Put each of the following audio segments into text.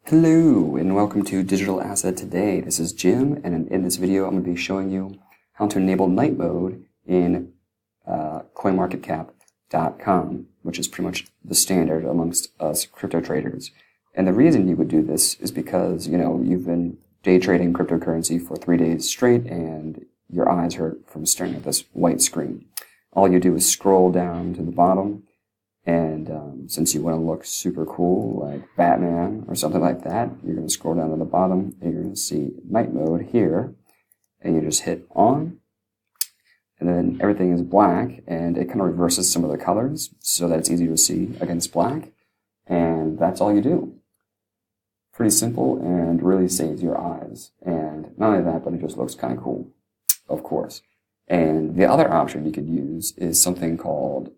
Hello and welcome to Digital Asset Today. This is Jim, and in this video I'm going to be showing you how to enable night mode in Coinmarketcap.com, which is pretty much the standard amongst us crypto traders. And the reason you would do this is because, you've been day trading cryptocurrency for 3 days straight and your eyes hurt from staring at this white screen. All you do is scroll down to the bottom, and since you want to look super cool, like Batman or something like that, you're going to scroll down to the bottom and you're going to see night mode here, and you just hit on, and then everything is black, and it kind of reverses some of the colors so that it's easy to see against black, and that's all you do. Pretty simple and really saves your eyes, and not only that, but it just looks kind of cool, of course. And the other option you could use is something called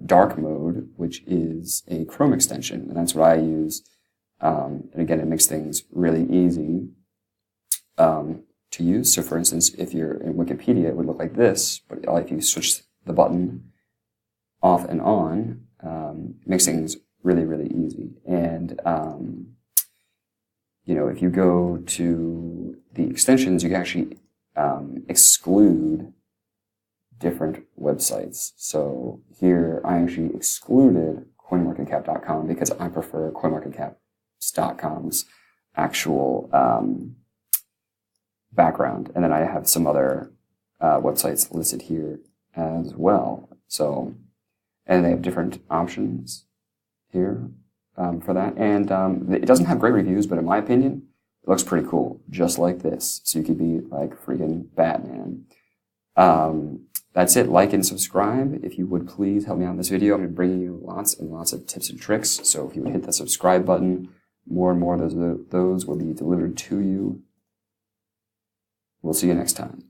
dark mode, which is a Chrome extension, and that's what I use. And again, it makes things really easy to use. So for instance, if you're in Wikipedia, it would look like this, but if you switch the button off and on, it makes things really, really easy. And if you go to the extensions, you can actually exclude different websites. So here I actually excluded Coinmarketcap.com because I prefer Coinmarketcap.com's actual background. And then I have some other websites listed here as well. So, and they have different options here for that. And it doesn't have great reviews, but in my opinion, it looks pretty cool, just like this. So you could be like freaking Batman. That's it. Like and subscribe. If you would please help me out in this video. I'm going to bring you lots and lots of tips and tricks. So if you would hit the subscribe button, more and more of those will be delivered to you. We'll see you next time.